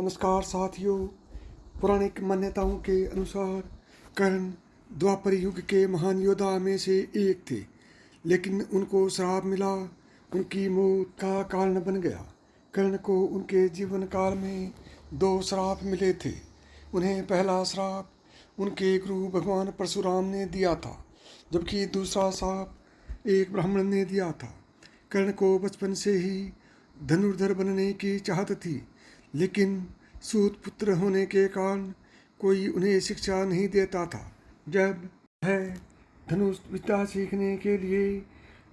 नमस्कार साथियों। पौराणिक मान्यताओं के अनुसार कर्ण द्वापर युग के महान योद्धा में से एक थे, लेकिन उनको श्राप मिला, उनकी मौत का कारण बन गया। कर्ण को उनके जीवन काल में 2 श्राप मिले थे। उन्हें पहला श्राप उनके गुरु भगवान परशुराम ने दिया था, जबकि दूसरा श्राप एक ब्राह्मण ने दिया था। कर्ण को बचपन से ही धनुर्धर बनने की चाहत थी, लेकिन सूत पुत्र होने के कारण कोई उन्हें शिक्षा नहीं देता था। जब वह धनुष विद्या सीखने के लिए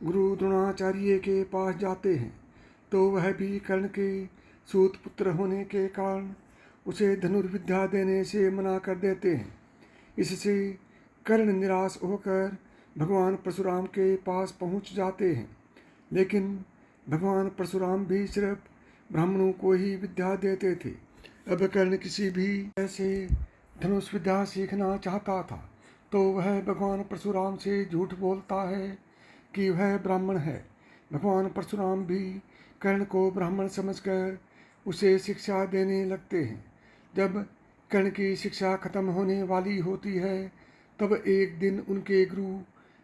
गुरु द्रोणाचार्य के पास जाते हैं, तो वह भी कर्ण के सूत पुत्र होने के कारण उसे धनुर्विद्या देने से मना कर देते हैं। इससे कर्ण निराश होकर भगवान परशुराम के पास पहुंच जाते हैं, लेकिन भगवान परशुराम भी सिर्फ ब्राह्मणों को ही विद्या देते थे। अब कर्ण किसी भी ऐसे धनुष विद्या सीखना चाहता था, तो वह भगवान परशुराम से झूठ बोलता है कि वह ब्राह्मण है। भगवान परशुराम भी कर्ण को ब्राह्मण समझकर उसे शिक्षा देने लगते हैं। जब कर्ण की शिक्षा खत्म होने वाली होती है, तब एक दिन उनके गुरु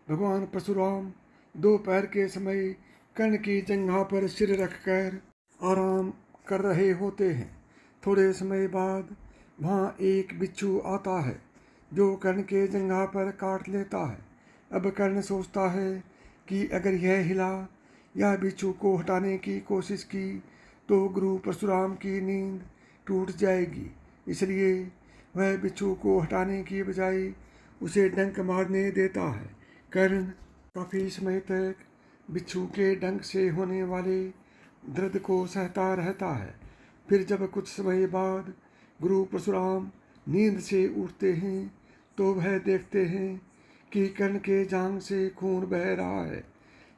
भगवान परशुराम दोपहर के समय कर्ण की जंघा पर सिर रखकर आराम कर रहे होते हैं। थोड़े समय बाद वहाँ एक बिच्छू आता है, जो कर्ण के जंघा पर काट लेता है। अब कर्ण सोचता है कि अगर यह हिला या बिच्छू को हटाने की कोशिश की तो गुरु परशुराम की नींद टूट जाएगी। इसलिए वह बिच्छू को हटाने की बजाय उसे डंक मारने देता है। कर्ण काफ़ी समय तक बिच्छू के डंक से होने वाले दर्द को सहता रहता है। फिर जब कुछ समय बाद गुरु परशुराम नींद से उठते हैं, तो वह देखते हैं कि कर्ण के जांघ से खून बह रहा है।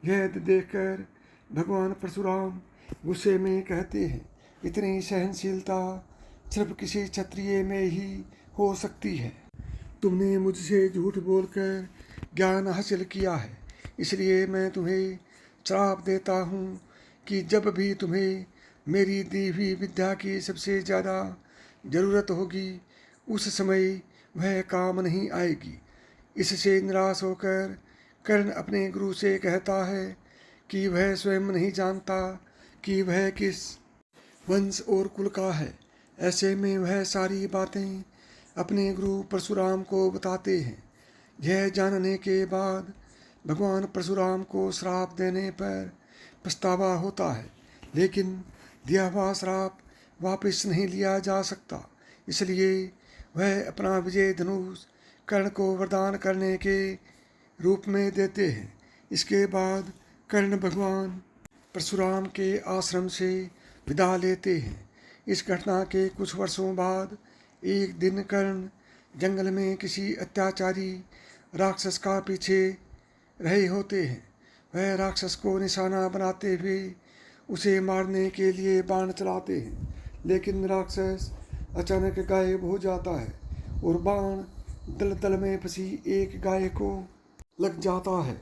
यह देखकर भगवान परशुराम गुस्से में कहते हैं, इतनी सहनशीलता सिर्फ किसी क्षत्रिय में ही हो सकती है। तुमने मुझसे झूठ बोलकर ज्ञान हासिल किया है, इसलिए मैं तुम्हें श्राप देता हूँ कि जब भी तुम्हें मेरी दी हुई विद्या की सबसे ज़्यादा ज़रूरत होगी, उस समय वह काम नहीं आएगी। इससे निराश होकर कर्ण अपने गुरु से कहता है कि वह स्वयं नहीं जानता कि वह किस वंश और कुल का है। ऐसे में वह सारी बातें अपने गुरु परशुराम को बताते हैं। यह जानने के बाद भगवान परशुराम को श्राप देने पर पछतावा होता है, लेकिन दिया हुआ श्राप वापस नहीं लिया जा सकता। इसलिए वह अपना विजय धनुष कर्ण को वरदान करने के रूप में देते हैं। इसके बाद कर्ण भगवान परशुराम के आश्रम से विदा लेते हैं। इस घटना के कुछ वर्षों बाद एक दिन कर्ण जंगल में किसी अत्याचारी राक्षस का पीछे रहे होते हैं। वह राक्षस को निशाना बनाते हुए उसे मारने के लिए बाण चलाते हैं, लेकिन राक्षस अचानक गायब हो जाता है और बाण दलदल में फंसी एक गाय को लग जाता है।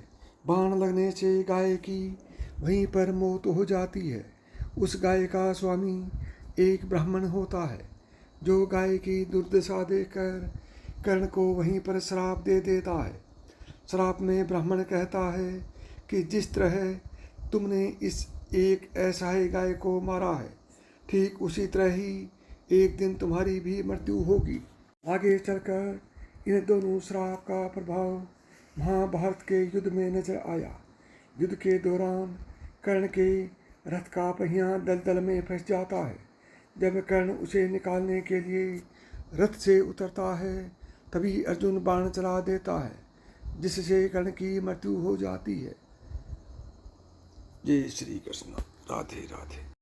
बाण लगने से गाय की वहीं पर मौत हो जाती है। उस गाय का स्वामी एक ब्राह्मण होता है, जो गाय की दुर्दशा देखकर कर्ण को वहीं पर श्राप दे देता है। श्राप में ब्राह्मण कहता है कि जिस तरह तुमने इस एक ऐसाई गाय को मारा है, ठीक उसी तरह ही एक दिन तुम्हारी भी मृत्यु होगी। आगे चलकर इन दोनों श्राप का प्रभाव महाभारत के युद्ध में नजर आया। युद्ध के दौरान कर्ण के रथ का पहिया दलदल में फंस जाता है। जब कर्ण उसे निकालने के लिए रथ से उतरता है, तभी अर्जुन बाण चला देता है, जिससे कर्ण की मृत्यु हो जाती है। जय श्री कृष्ण। राधे राधे।